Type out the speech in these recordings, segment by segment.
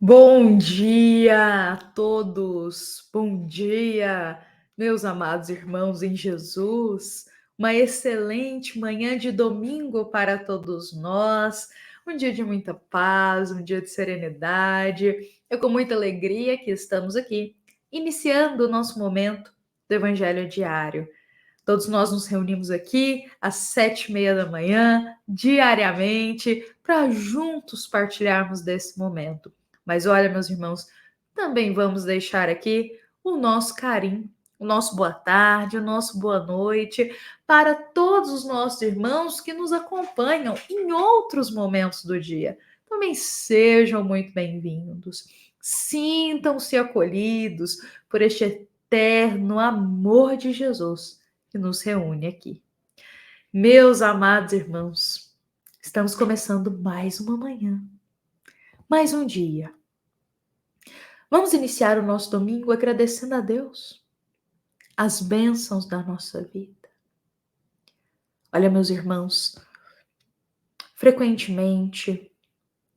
Bom dia a todos, bom dia, meus amados irmãos em Jesus. Uma excelente manhã de domingo para todos nós, um dia de muita paz, um dia de serenidade. É com muita alegria que estamos aqui, iniciando o nosso momento do Evangelho Diário. Todos nós nos reunimos aqui às 7h30 da manhã, diariamente, para juntos partilharmos desse momento. Mas olha, meus irmãos, também vamos deixar aqui o nosso carinho, o nosso boa tarde, o nosso boa noite para todos os nossos irmãos que nos acompanham em outros momentos do dia. Também sejam muito bem-vindos. Sintam-se acolhidos por este eterno amor de Jesus que nos reúne aqui. Meus amados irmãos, estamos começando mais uma manhã, mais um dia. Vamos iniciar o nosso domingo agradecendo a Deus as bênçãos da nossa vida. Olha, meus irmãos, frequentemente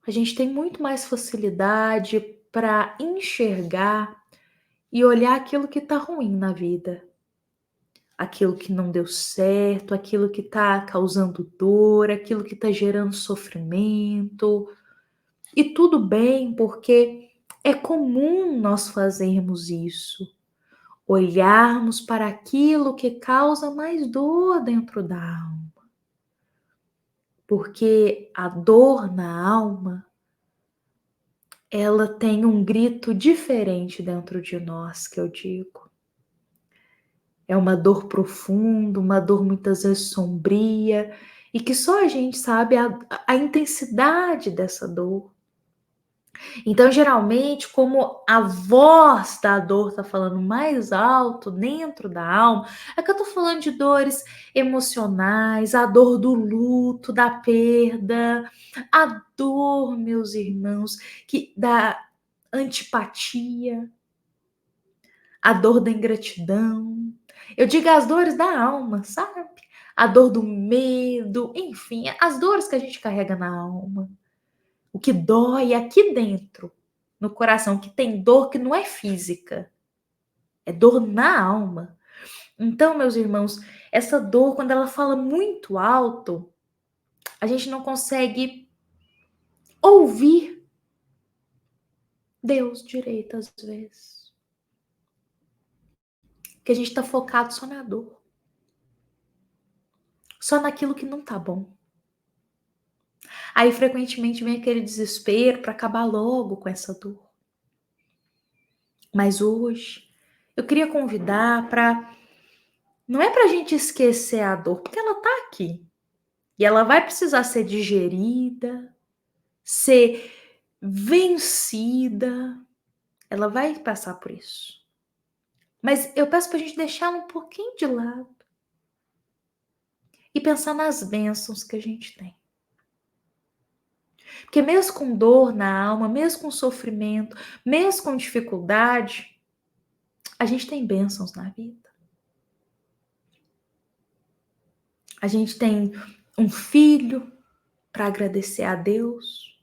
a gente tem muito mais facilidade para enxergar e olhar aquilo que está ruim na vida. Aquilo que não deu certo, aquilo que está causando dor, aquilo que está gerando sofrimento. E tudo bem, porque é comum nós fazermos isso, olharmos para aquilo que causa mais dor dentro da alma. Porque a dor na alma, ela tem um grito diferente dentro de nós, que eu digo. É uma dor profunda, uma dor muitas vezes sombria, e que só a gente sabe a intensidade dessa dor. Então, geralmente, como a voz da dor está falando mais alto dentro da alma, é que eu estou falando de dores emocionais, a dor do luto, da perda, a dor, meus irmãos, da antipatia, a dor da ingratidão. Eu digo as dores da alma, sabe? A dor do medo, enfim, as dores que a gente carrega na alma. O que dói aqui dentro, no coração, que tem dor que não é física, é dor na alma. Então, meus irmãos, essa dor, quando ela fala muito alto, a gente não consegue ouvir Deus direito às vezes. Porque a gente está focado só na dor. Só naquilo que não tá bom. Aí, frequentemente, vem aquele desespero para acabar logo com essa dor. Mas hoje, eu queria convidar para... Não é para a gente esquecer a dor, porque ela tá aqui. E ela vai precisar ser digerida, ser vencida. Ela vai passar por isso. Mas eu peço para a gente deixar ela um pouquinho de lado e pensar nas bênçãos que a gente tem. Porque mesmo com dor na alma, mesmo com sofrimento, mesmo com dificuldade, a gente tem bênçãos na vida. A gente tem um filho para agradecer a Deus.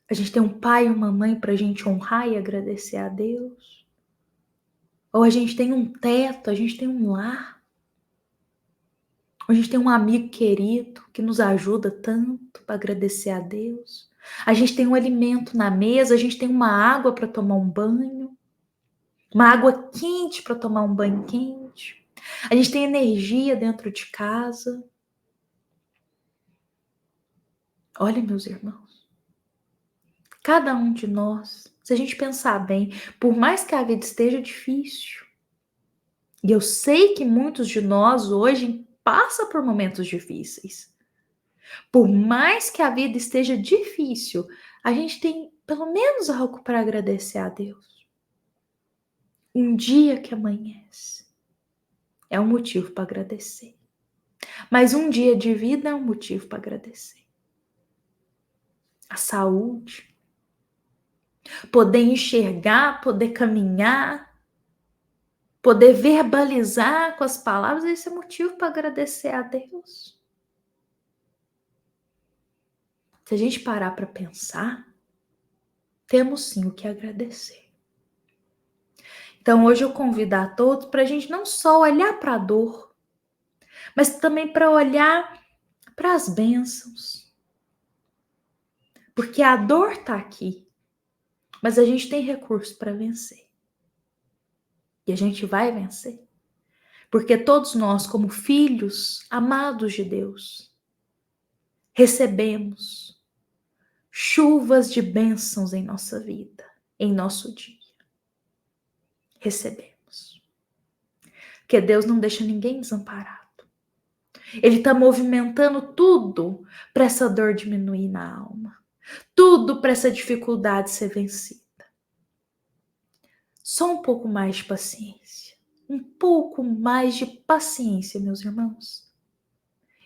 A gente tem um pai e uma mãe para a gente honrar e agradecer a Deus. Ou a gente tem um teto, a gente tem um lar. Ou a gente tem um amigo querido que nos ajuda tanto para agradecer a Deus. A gente tem um alimento na mesa, a gente tem uma água para tomar um banho. Uma água quente para tomar um banho quente. A gente tem energia dentro de casa. Olha, meus irmãos, cada um de nós, se a gente pensar bem, por mais que a vida esteja difícil, e eu sei que muitos de nós hoje passam por momentos difíceis, por mais que a vida esteja difícil, a gente tem pelo menos algo para agradecer a Deus. Um dia que amanhece é um motivo para agradecer. Mas um dia de vida é um motivo para agradecer. A saúde, poder enxergar, poder caminhar, poder verbalizar com as palavras, esse é motivo para agradecer a Deus. Se a gente parar para pensar, temos sim o que agradecer. Então hoje eu convido a todos para a gente não só olhar para a dor, mas também para olhar para as bênçãos. Porque a dor está aqui, mas a gente tem recurso para vencer. E a gente vai vencer. Porque todos nós, como filhos amados de Deus, recebemos chuvas de bênçãos em nossa vida, em nosso dia. Recebemos. Porque Deus não deixa ninguém desamparado. Ele está movimentando tudo para essa dor diminuir na alma. Tudo para essa dificuldade ser vencida. Só um pouco mais de paciência. Um pouco mais de paciência, meus irmãos.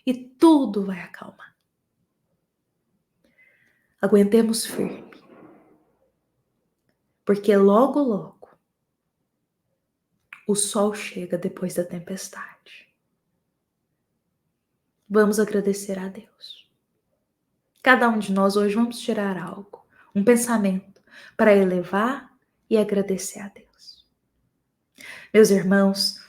E tudo vai acalmar. Aguentemos firme. Porque logo, logo, o sol chega depois da tempestade. Vamos agradecer a Deus. Cada um de nós hoje vamos tirar algo, um pensamento, para elevar e agradecer a Deus. Meus irmãos,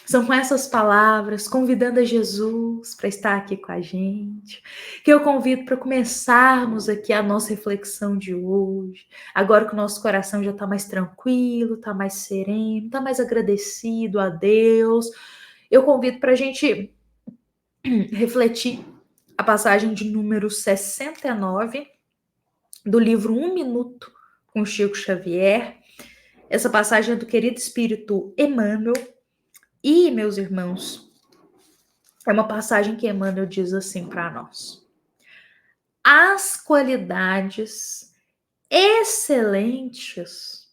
são com essas palavras, convidando a Jesus para estar aqui com a gente, que eu convido para começarmos aqui a nossa reflexão de hoje, agora que o nosso coração já está mais tranquilo, está mais sereno, está mais agradecido a Deus. Eu convido para a gente refletir a passagem de número 69 do livro Um Minuto com Chico Xavier. Essa passagem é do querido espírito Emmanuel. E, meus irmãos, é uma passagem que Emmanuel diz assim para nós: as qualidades excelentes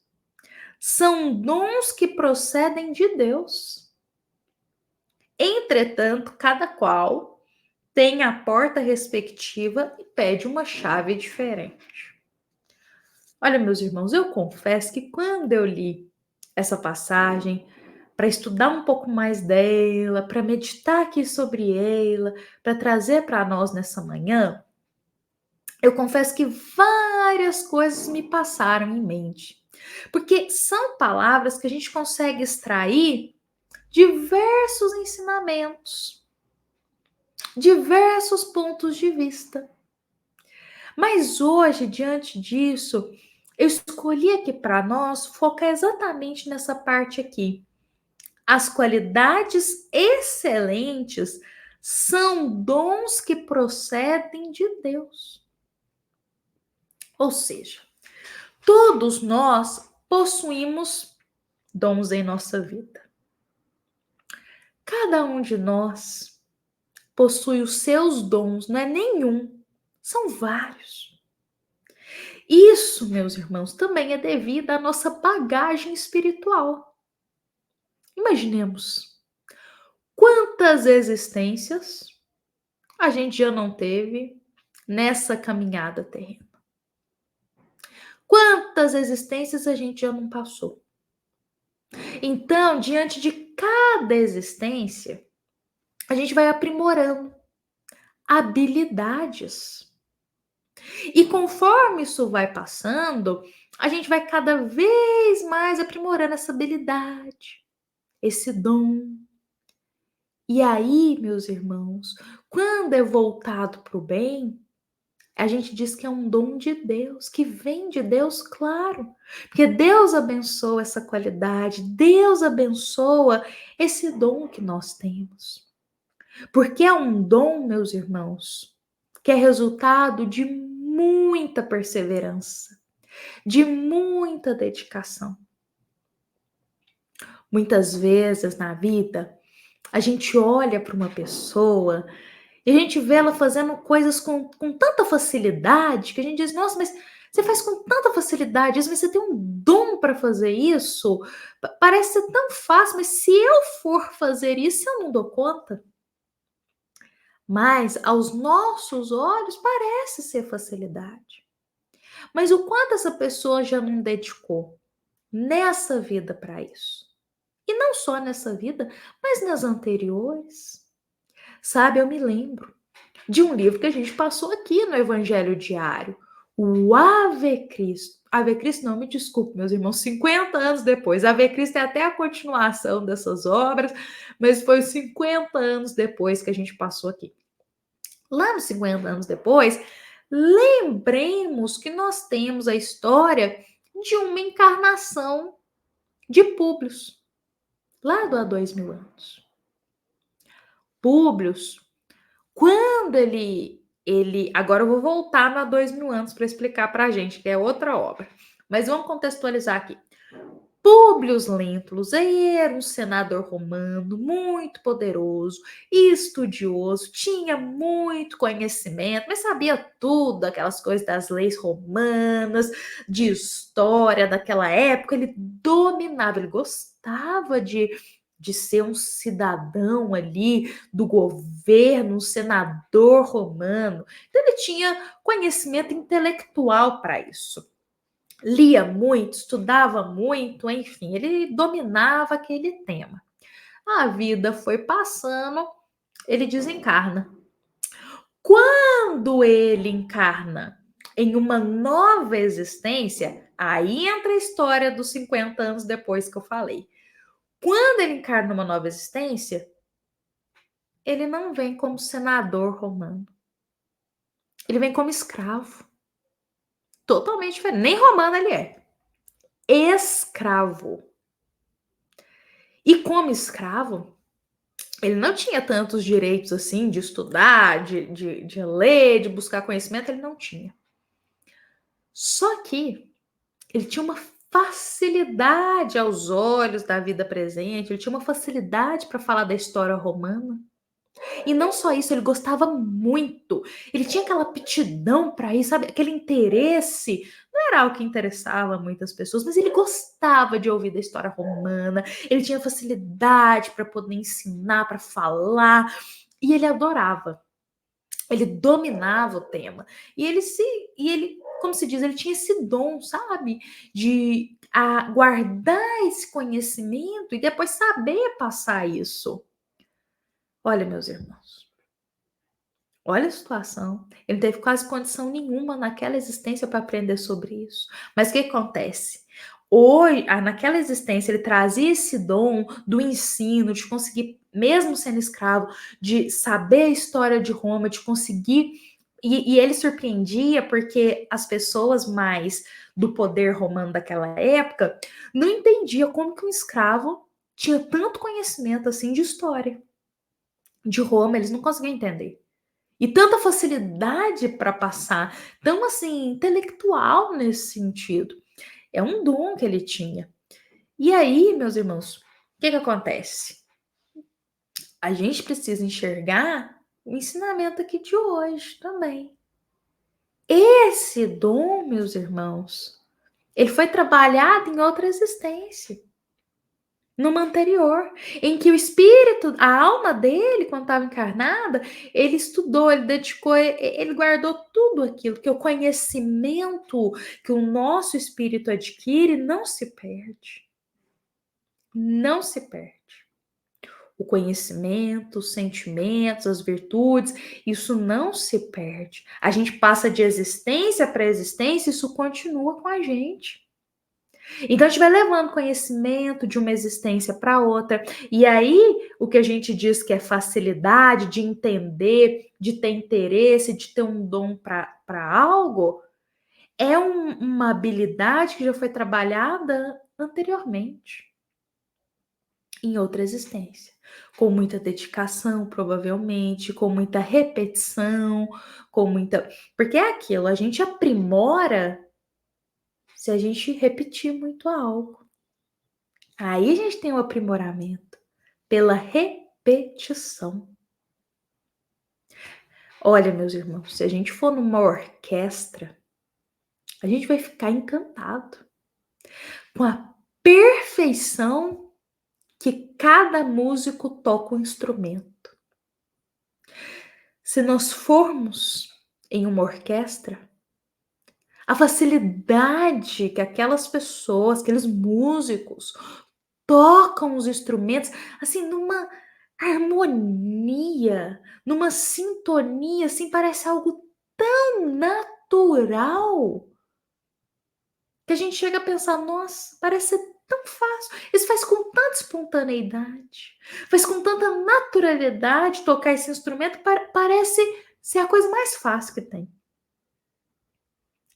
são dons que procedem de Deus. Entretanto, cada qual tem a porta respectiva e pede uma chave diferente. Olha, meus irmãos, eu confesso que quando eu li essa passagem, para estudar um pouco mais dela, para meditar aqui sobre ela, para trazer para nós nessa manhã, eu confesso que várias coisas me passaram em mente. Porque são palavras que a gente consegue extrair diversos ensinamentos, diversos pontos de vista. Mas hoje, diante disso, eu escolhi aqui para nós focar exatamente nessa parte aqui. As qualidades excelentes são dons que procedem de Deus. Ou seja, todos nós possuímos dons em nossa vida. Cada um de nós possui os seus dons, não é nenhum, são vários. Isso, meus irmãos, também é devido à nossa bagagem espiritual. Imaginemos quantas existências a gente já não teve nessa caminhada terrena. Quantas existências a gente já não passou. Então, diante de cada existência, a gente vai aprimorando habilidades. E conforme isso vai passando, a gente vai cada vez mais aprimorando essa habilidade, esse dom. E aí, meus irmãos, quando é voltado para o bem, a gente diz que é um dom de Deus, que vem de Deus, claro. Porque Deus abençoa essa qualidade, Deus abençoa esse dom que nós temos. Porque é um dom, meus irmãos, que é resultado de muita perseverança, de muita dedicação. Muitas vezes na vida, a gente olha para uma pessoa e a gente vê ela fazendo coisas com tanta facilidade que a gente diz, nossa, mas você faz com tanta facilidade isso, mas você tem um dom para fazer isso? Parece ser tão fácil, mas se eu for fazer isso, eu não dou conta. Mas aos nossos olhos parece ser facilidade. Mas o quanto essa pessoa já não dedicou nessa vida para isso? E não só nessa vida, mas nas anteriores. Sabe, eu me lembro de um livro que a gente passou aqui no Evangelho Diário, o Ave Cristo. Ave Cristo não, me desculpe, meus irmãos, 50 anos depois. Ave Cristo é até a continuação dessas obras, mas foi 50 anos depois que a gente passou aqui. Lá nos 50 anos depois, lembremos que nós temos a história de uma encarnação de Públio, lá do há 2000 anos. Públio, quando agora eu vou voltar no há 2000 anos para explicar para a gente, que é outra obra. Mas vamos contextualizar aqui. Públio Lentulus era um senador romano muito poderoso e estudioso, tinha muito conhecimento, mas sabia tudo, aquelas coisas das leis romanas, de história daquela época, ele dominava, ele gostava de ser um cidadão ali do governo, um senador romano. Então ele tinha conhecimento intelectual para isso. Lia muito, estudava muito, enfim, ele dominava aquele tema. A vida foi passando, ele desencarna. Quando ele encarna em uma nova existência, aí entra a história dos 50 anos depois que eu falei. Quando ele encarna numa nova existência, ele não vem como senador romano. Ele vem como escravo. Totalmente diferente. Nem romano ele é. Escravo. E como escravo, ele não tinha tantos direitos assim de estudar, de ler, de buscar conhecimento, ele não tinha. Só que ele tinha uma facilidade aos olhos da vida presente, ele tinha uma facilidade para falar da história romana. E não só isso, ele gostava muito. Ele tinha aquela aptidão para isso, sabe? Aquele interesse. Não era algo que interessava muitas pessoas, mas ele gostava de ouvir da história romana. Ele tinha facilidade para poder ensinar, para falar. E ele adorava. Ele dominava o tema. E ele, como se diz, ele tinha esse dom, sabe? De guardar esse conhecimento e depois saber passar isso. Olha, meus irmãos, olha a situação. Ele não teve quase condição nenhuma naquela existência para aprender sobre isso. Mas o que acontece? Hoje, naquela existência, ele trazia esse dom do ensino, de conseguir, mesmo sendo escravo, de saber a história de Roma, de conseguir. E ele surpreendia porque as pessoas mais do poder romano daquela época não entendiam como que um escravo tinha tanto conhecimento assim de história de Roma, eles não conseguiam entender. E tanta facilidade para passar, tão assim, intelectual nesse sentido. É um dom que ele tinha. E aí, meus irmãos, o que acontece? A gente precisa enxergar o ensinamento aqui de hoje também. Esse dom, meus irmãos, ele foi trabalhado em outra existência. Numa anterior, em que o espírito, a alma dele, quando estava encarnada, ele estudou, ele dedicou, ele guardou tudo aquilo, que o conhecimento que o nosso espírito adquire não se perde. Não se perde. O conhecimento, os sentimentos, as virtudes, isso não se perde. A gente passa de existência para existência, isso continua com a gente. Então a gente vai levando conhecimento de uma existência para outra, e aí o que a gente diz que é facilidade de entender, de ter interesse, de ter um dom para algo, é uma habilidade que já foi trabalhada anteriormente, em outra existência, com muita dedicação, provavelmente, com muita repetição, com muita. Porque é aquilo, a gente aprimora se a gente repetir muito algo. Aí a gente tem o aprimoramento pela repetição. Olha, meus irmãos, se a gente for numa orquestra, a gente vai ficar encantado com a perfeição que cada músico toca o instrumento. Se nós formos em uma orquestra, a facilidade que aquelas pessoas, aqueles músicos tocam os instrumentos, assim, numa harmonia, numa sintonia, assim, parece algo tão natural que a gente chega a pensar, nossa, parece ser tão fácil. Isso faz com tanta espontaneidade, faz com tanta naturalidade tocar esse instrumento, parece ser a coisa mais fácil que tem.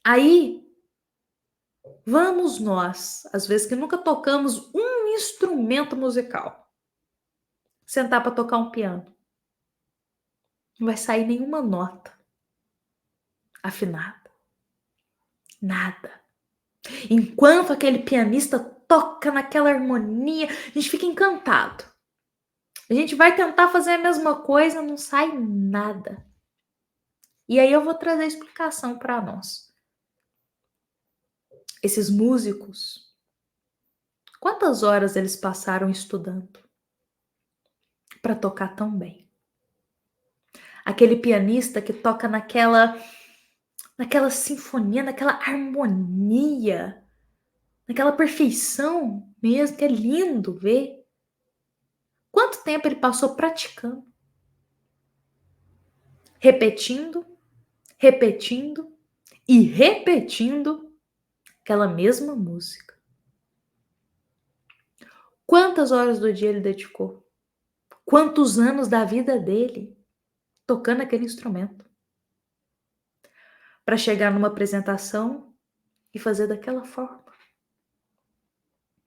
Aí, vamos nós, às vezes que nunca tocamos um instrumento musical, sentar para tocar um piano. Não vai sair nenhuma nota afinada. Nada. Enquanto aquele pianista toca naquela harmonia, a gente fica encantado. A gente vai tentar fazer a mesma coisa, não sai nada. E aí eu vou trazer a explicação para nós. Esses músicos, quantas horas eles passaram estudando para tocar tão bem? Aquele pianista que toca naquela sinfonia, naquela harmonia, naquela perfeição mesmo, que é lindo ver. Quanto tempo ele passou praticando? Repetindo, repetindo e repetindo aquela mesma música. Quantas horas do dia ele dedicou? Quantos anos da vida dele tocando aquele instrumento? Para chegar numa apresentação e fazer daquela forma.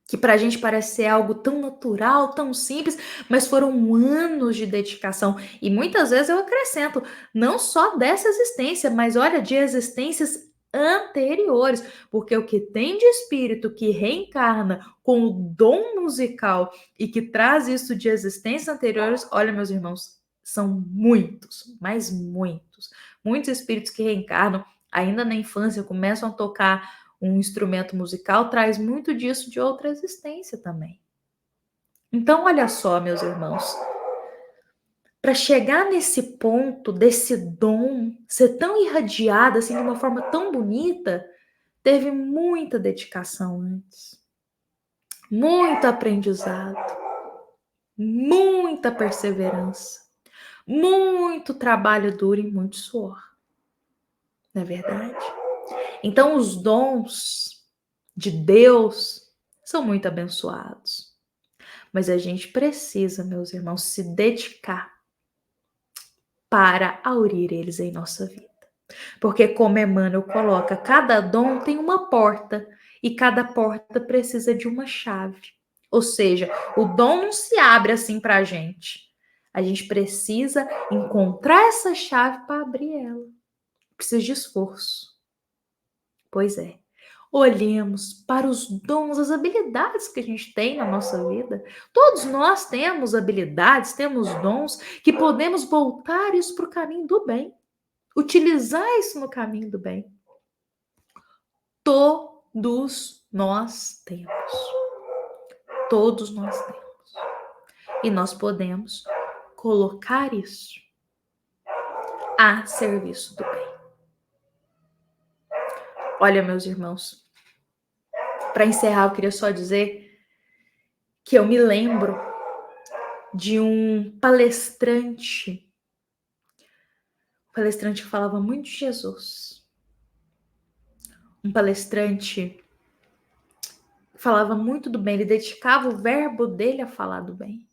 Que pra gente parece ser algo tão natural, tão simples, mas foram anos de dedicação. E muitas vezes eu acrescento, não só dessa existência, mas olha, de existências anteriores, porque o que tem de espírito que reencarna com o dom musical e que traz isso de existências anteriores, olha, meus irmãos, são muitos, mas muitos. Muitos espíritos que reencarnam ainda na infância, começam a tocar um instrumento musical, traz muito disso de outra existência também. Então, olha só, meus irmãos, para chegar nesse ponto desse dom ser tão irradiado assim de uma forma tão bonita, teve muita dedicação antes, muito aprendizado, muita perseverança, muito trabalho duro e muito suor. Não é verdade? Então, os dons de Deus são muito abençoados. Mas a gente precisa, meus irmãos, se dedicar para aurir eles em nossa vida. Porque, como Emmanuel coloca, cada dom tem uma porta e cada porta precisa de uma chave. Ou seja, o dom não se abre assim para a gente. A gente precisa encontrar essa chave para abrir ela. Precisa de esforço. Pois é. Olhemos para os dons, as habilidades que a gente tem na nossa vida. Todos nós temos habilidades, temos dons que podemos voltar isso para o caminho do bem. Utilizar isso no caminho do bem. Todos nós temos. Todos nós temos. E nós podemos colocar isso a serviço do bem. Olha, meus irmãos, para encerrar, eu queria só dizer que eu me lembro de um palestrante que falava muito de Jesus. Um palestrante que falava muito do bem, ele dedicava o verbo dele a falar do bem.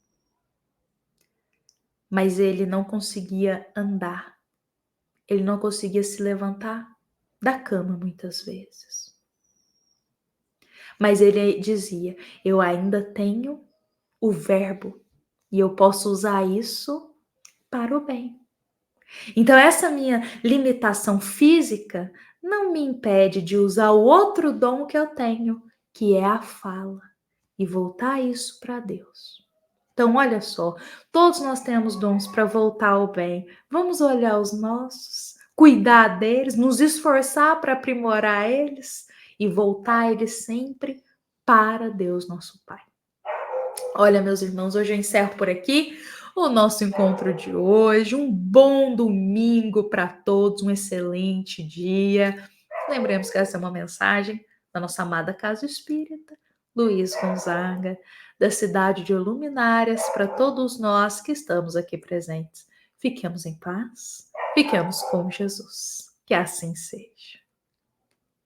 Mas ele não conseguia andar, ele não conseguia se levantar da cama muitas vezes. Mas ele dizia, eu ainda tenho o verbo e eu posso usar isso para o bem. Então essa minha limitação física não me impede de usar o outro dom que eu tenho, que é a fala, e voltar isso para Deus. Então olha só, todos nós temos dons para voltar ao bem. Vamos olhar os nossos, cuidar deles, nos esforçar para aprimorar eles e voltar eles sempre para Deus nosso Pai. Olha, meus irmãos, hoje eu encerro por aqui o nosso encontro de hoje. Um bom domingo para todos, um excelente dia. Lembremos que essa é uma mensagem da nossa amada Casa Espírita, Luiz Gonzaga, da cidade de Luminárias, para todos nós que estamos aqui presentes. Fiquemos em paz, fiquemos com Jesus. Que assim seja.